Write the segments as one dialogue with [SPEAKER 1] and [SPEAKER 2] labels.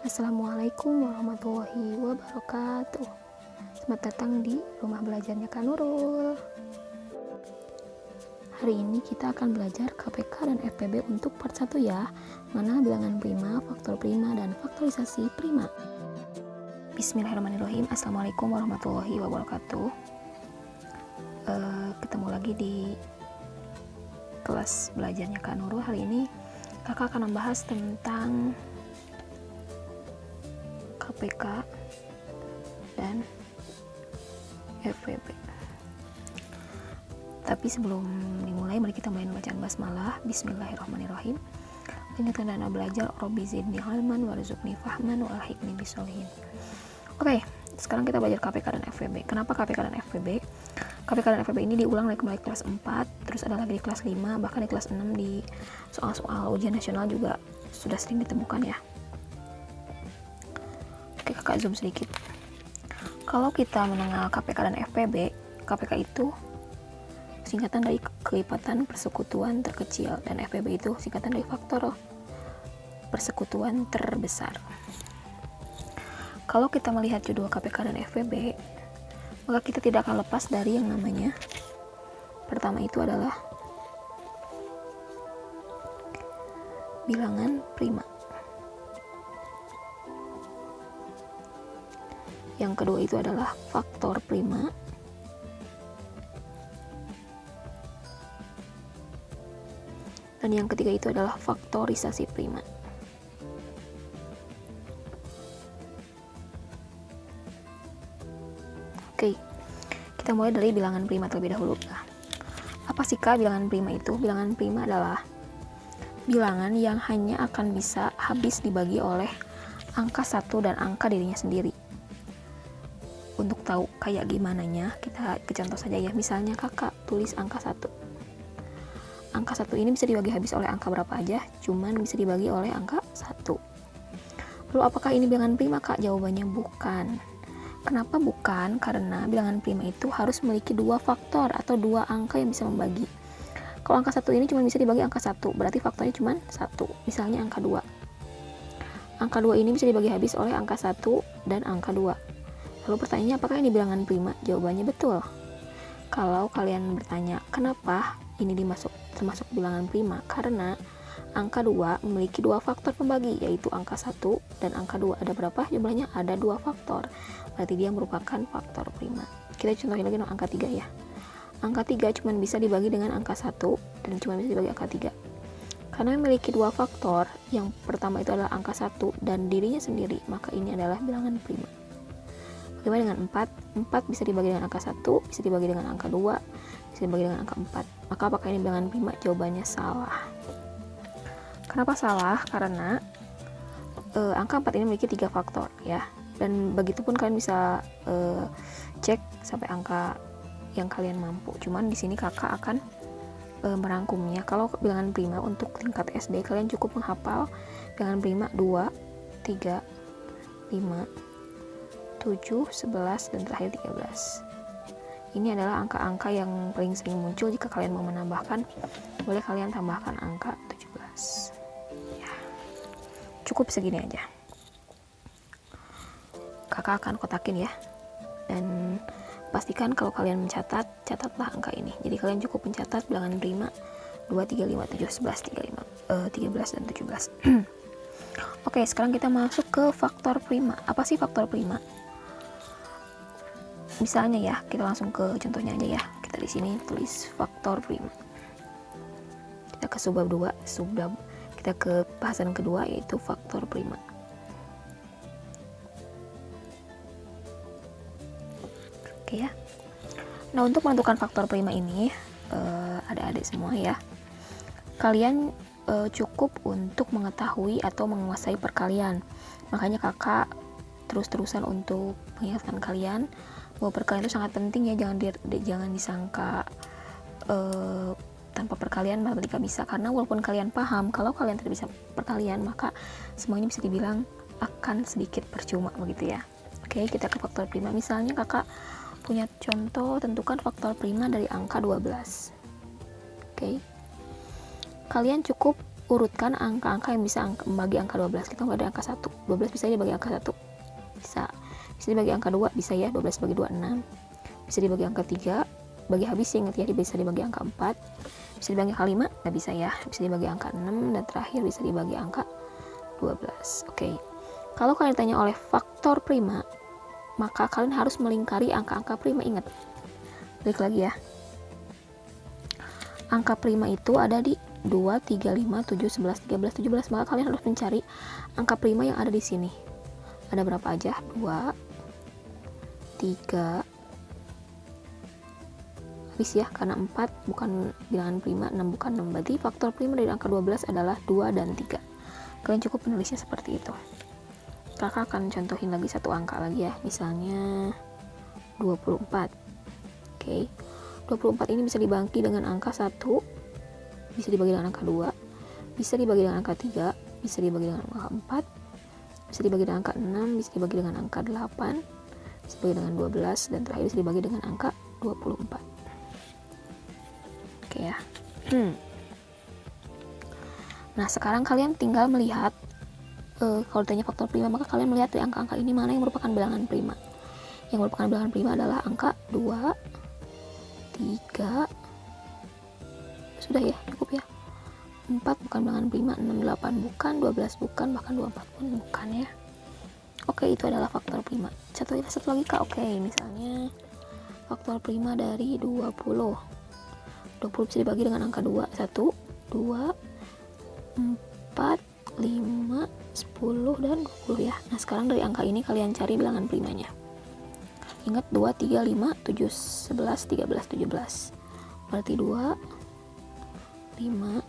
[SPEAKER 1] Assalamualaikum warahmatullahi wabarakatuh. Selamat datang di rumah belajarnya Kak Nurul. Hari ini kita akan belajar KPK dan FPB untuk part 1 ya, mana bilangan prima, faktor prima, dan faktorisasi prima. Bismillahirrahmanirrahim. Assalamualaikum warahmatullahi wabarakatuh. Ketemu lagi di kelas belajarnya Kak Nurul. Hari ini kakak akan membahas tentang KPK dan FPB. Tapi sebelum dimulai, mari kita mulai bacaan basmalah. Bismillahirrahmanirrahim. Ingatkan dana belajar, Robbi zidni ilman warzuqni fahman wa alhiqni bisolihin. Oke, sekarang kita belajar KPK dan FPB. Kenapa KPK dan FPB? KPK dan FPB ini diulang mulai kelas 4, terus ada lagi di kelas 5, bahkan di kelas 6 di soal-soal ujian nasional juga sudah sering ditemukan ya. Oke, kakak zoom sedikit. Kalau kita mengenal KPK dan FPB, KPK itu singkatan dari kelipatan persekutuan terkecil, dan FPB itu singkatan dari faktor persekutuan terbesar. Kalau kita melihat judul KPK dan FPB, maka kita tidak akan lepas dari yang namanya, pertama itu adalah bilangan prima. Yang kedua itu adalah faktor prima. Dan yang ketiga itu adalah faktorisasi prima. Oke, kita mulai dari bilangan prima terlebih dahulu. Nah, apa sih Kak bilangan prima itu? Bilangan prima adalah bilangan yang hanya akan bisa habis dibagi oleh angka 1 dan angka dirinya sendiri. Untuk tahu kayak gimana nya, kita ke contoh saja ya. Misalnya kakak tulis angka 1. Angka 1 ini bisa dibagi habis oleh angka berapa aja? Cuman bisa dibagi oleh angka 1. Lalu apakah ini bilangan prima Kak? Jawabannya bukan. Kenapa bukan? Karena bilangan prima itu harus memiliki 2 faktor atau 2 angka yang bisa membagi. Kalau angka 1 ini cuma bisa dibagi angka 1, berarti faktornya cuma 1. Misalnya angka 2. Angka 2 ini bisa dibagi habis oleh angka 1 dan angka 2. Lalu pertanyaannya, apakah ini bilangan prima? Jawabannya betul. Kalau kalian bertanya, kenapa ini termasuk bilangan prima? Karena angka 2 memiliki 2 faktor pembagi, yaitu angka 1 dan angka 2. Ada berapa jumlahnya? Ada 2 faktor. Berarti dia merupakan faktor prima. Kita contohin lagi angka 3 ya. Angka 3 cuma bisa dibagi dengan angka 1 dan cuma bisa dibagi angka 3. Karena memiliki 2 faktor, yang pertama itu adalah angka 1 dan dirinya sendiri, maka ini adalah bilangan prima. Bagaimana dengan 4? 4 bisa dibagi dengan angka 1, bisa dibagi dengan angka 2, bisa dibagi dengan angka 4. Maka apakah ini bilangan prima? Jawabannya salah. Kenapa salah? Karena angka 4 ini memiliki 3 faktor ya. Dan begitupun kalian bisa cek sampai angka yang kalian mampu. Cuman di sini kakak akan merangkumnya. Kalau bilangan prima untuk tingkat SD, kalian cukup menghafal bilangan prima 2, 3, 5, 7, 11, dan terakhir 13. Ini adalah angka-angka yang paling sering muncul. Jika kalian mau menambahkan, boleh kalian tambahkan angka 17 ya. Cukup segini aja. Kakak akan kotakin ya. Dan pastikan kalau kalian mencatat, catatlah angka ini. Jadi kalian cukup mencatat bilangan prima 2, 3, 5, 7, 11, 13, dan 17. Oke, sekarang kita masuk ke faktor prima. Apa sih faktor prima? Misalnya ya, kita langsung ke contohnya aja ya. Kita di sini tulis faktor prima. Kita ke subbab 2, kita ke bahasan kedua yaitu faktor prima. Oke ya. Nah, untuk menentukan faktor prima ini, adik-adik semua ya, kalian cukup untuk mengetahui atau menguasai perkalian. Makanya kakak terus-terusan untuk mengingatkan kalian bahwa perkalian itu sangat penting ya. Jangan disangka tanpa perkalian matematika bisa, karena walaupun kalian paham, kalau kalian tidak bisa perkalian, maka semuanya bisa dibilang akan sedikit percuma begitu ya. Oke, kita ke faktor prima. Misalnya kakak punya contoh, tentukan faktor prima dari angka 12. Oke, kalian cukup urutkan angka-angka yang bisa membagi angka 12. Kita mulai dari angka 1. 12 bisa dibagi angka 1? Bisa. Bisa dibagi angka 2? Bisa ya. 12 bagi 2, 6. Bisa dibagi angka 3? Bagi habis ya, ingat ya. Bisa dibagi angka 4. Bisa dibagi angka 5? Nggak bisa ya. Bisa dibagi angka 6. Dan terakhir bisa dibagi angka 12. Oke. Kalau kalian ditanya oleh faktor prima, maka kalian harus melingkari angka-angka prima. Ingat. Balik lagi ya. Angka prima itu ada di 2, 3, 5, 7, 11, 13, 17. Maka kalian harus mencari angka prima yang ada di sini. Ada berapa aja? 2, 3, habis ya, karena 4 bukan bilangan prima, 6 bukan 6. Berarti faktor prima dari angka 12 adalah 2 dan 3. Kalian cukup menulisnya seperti itu. Kakak akan contohin lagi satu angka lagi ya. Misalnya 24. Oke. 24 ini bisa dibagi dengan angka 1, bisa dibagi dengan angka 2, bisa dibagi dengan angka 3, bisa dibagi dengan angka 4, bisa dibagi dengan angka 6, bisa dibagi dengan angka 8, bisa dibagi dengan 12, dan terakhir bisa dibagi dengan angka 24. Oke ya. Nah, sekarang kalian tinggal melihat, kalau ditanya faktor prima, maka kalian melihat dari angka-angka ini mana yang merupakan bilangan prima. Yang merupakan bilangan prima adalah angka 2, 3, sudah ya, cukup ya. 4 bukan bilangan prima, 6, 8 bukan, 12 bukan, bahkan 24 pun bukan ya. Oke, itu adalah faktor prima. Satu lagi kak. Oke, misalnya faktor prima dari 20. 20 bisa dibagi dengan angka 2. 1, 2, 4, 5, 10, dan 20 ya. Nah, sekarang dari angka ini kalian cari bilangan primanya. Ingat 2, 3, 5, 7, 11, 13, 17. Berarti 2, 5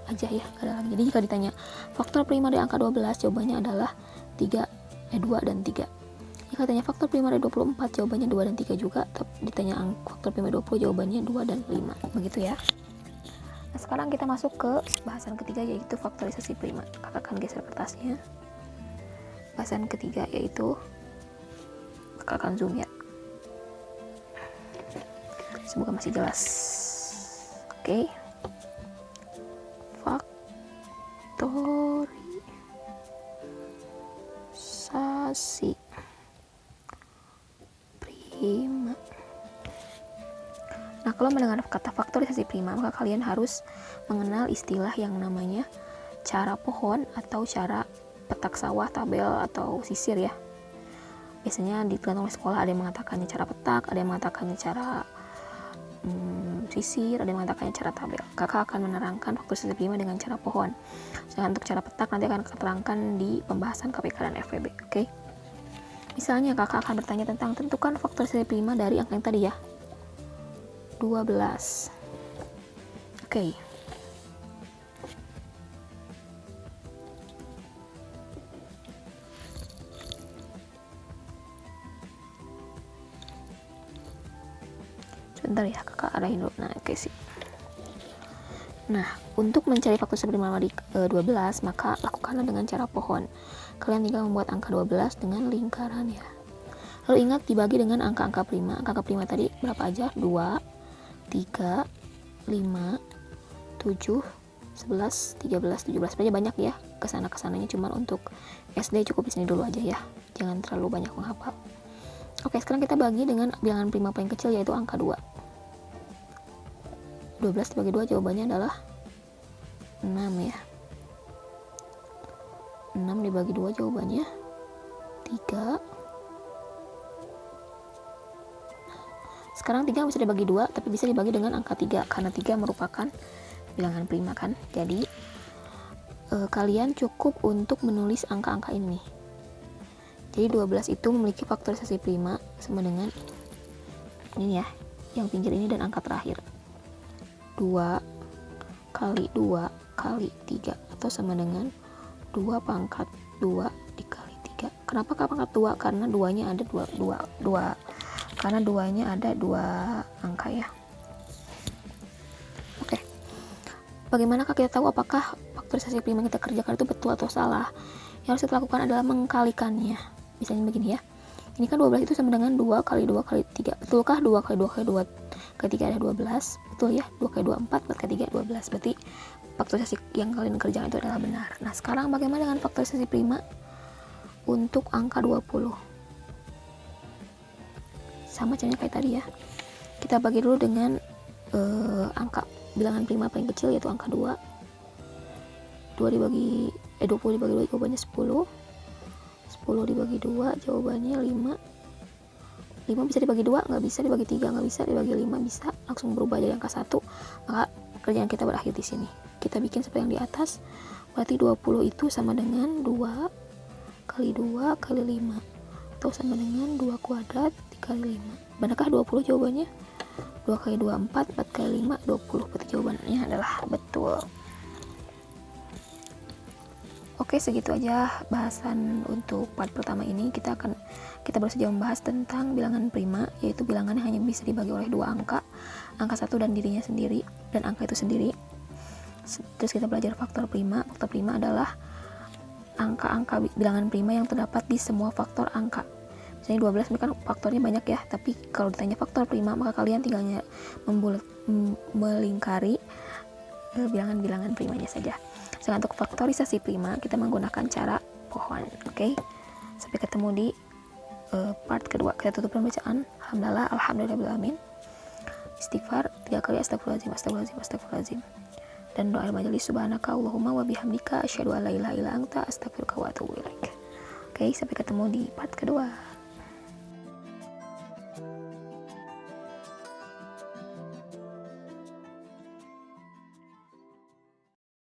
[SPEAKER 1] aja ya, gak ada lagi. Jadi jika ditanya faktor prima dari angka 12, jawabannya adalah 2 dan 3. Jika ditanya faktor prima dari 24, jawabannya 2 dan 3 juga. Tapi ditanya faktor prima 20, jawabannya 2 dan 5. Begitu ya. Nah, sekarang kita masuk ke bahasan ketiga, yaitu faktorisasi prima. Kakak akan geser kertasnya. Bahasan ketiga yaitu, kakak akan zoom ya. Semoga masih jelas. Oke. Faktorisasi prima. Nah, kalau mendengar kata faktorisasi prima, maka kalian harus mengenal istilah yang namanya cara pohon atau cara petak sawah, tabel, atau sisir ya. Biasanya di tergantung sekolah, ada yang mengatakannya cara petak, ada yang mengatakannya cara sisir, ada yang mengatakannya cara tabel. Kakak akan menerangkan faktorisasi prima dengan cara pohon. Sedangkan untuk cara petak nanti akan keterangkan di pembahasan KPK dan FPB. Oke? Misalnya kakak akan bertanya tentang tentukan faktorisasi prima dari angka yang tadi ya. 12. Oke. Sebentar ya, kakak arahin dulu. Nah, oke sih. Nah, untuk mencari faktorisasi prima dari 12, maka lakukanlah dengan cara pohon. Kalian tinggal membuat angka 12 dengan lingkaran ya. Lalu ingat dibagi dengan angka-angka prima. Angka prima tadi berapa aja? 2, 3, 5, 7, 11, 13, 17. Sebenarnya banyak ya kesana-kesananya, cuman untuk SD cukup di sini dulu aja ya. Jangan terlalu banyak menghafal. Oke, sekarang kita bagi dengan bilangan prima paling kecil, yaitu angka 2. 12 dibagi 2, jawabannya adalah 6 ya. 6 dibagi 2, jawabannya 3. Sekarang 3 bisa dibagi 2, tapi bisa dibagi dengan angka 3, karena 3 merupakan bilangan prima kan. Jadi kalian cukup untuk menulis angka-angka ini. Jadi 12 itu memiliki faktorisasi prima sama dengan ini ya, yang pinggir ini dan angka terakhir. 2 kali 2 kali 3, atau sama dengan 2 pangkat 2 dikali 3. Kenapa pangkat 2? Karena 2-nya ada 2. Karena 2-nya ada 2 angka ya. Oke. Bagaimana kita tahu apakah faktorisasi prima yang kita kerjakan itu betul atau salah? Yang harus kita lakukan adalah mengkalikannya. Misalnya begini ya. Ini kan 12 itu sama dengan 2 kali 2 kali 3. Betulkah 2 kali 2 kali 2 kali 3 ada 12? Betul ya. 2 kali 2 4, 4 kali 3 12. Berarti faktorisasi yang kalian kerjakan itu adalah benar. Nah, sekarang bagaimana dengan faktorisasi prima untuk angka 20? Sama caranya kayak tadi ya. Kita bagi dulu dengan angka bilangan prima paling kecil, yaitu angka 2. 20 dibagi 2 jawabannya 10. 10 dibagi 2 jawabannya 5. 5 bisa dibagi 2? Nggak bisa. Dibagi 3? Nggak bisa. Dibagi 5 bisa. Langsung berubah jadi angka 1. Maka kerjaan kita berakhir di sini. Kita bikin seperti yang di atas. Berarti 20 itu sama dengan 2 kali 2 kali 5. Atau sama dengan 2 kuadrat dikali 5. Benarkah 20 jawabannya? 2 kali 2 4, 4 kali 5 20. Berarti jawabannya adalah betul. Oke, segitu aja bahasan untuk part pertama ini. Kita baru saja membahas tentang bilangan prima, yaitu bilangan yang hanya bisa dibagi oleh dua angka 1 dan dirinya sendiri, dan angka itu sendiri. Terus kita belajar faktor prima. Faktor prima adalah angka-angka bilangan prima yang terdapat di semua faktor angka. Misalnya 12 ini kan faktornya banyak ya, tapi kalau ditanya faktor prima, maka kalian tinggal melingkari bilangan-bilangan primanya saja. Sedangkan untuk faktorisasi prima, kita menggunakan cara pohon. Oke? Sampai ketemu di part kedua. Kita tutup pembacaan. Alhamdulillahirabbil alamin. Istighfar 3 kali, astagfirullahaladzim. Dan doa majelis, subhanaka Allahumma wa bihamdika asyhadu an la ilaha illa anta astaghfiruka wa atubu ilaik. Oke, sampai ketemu di part kedua.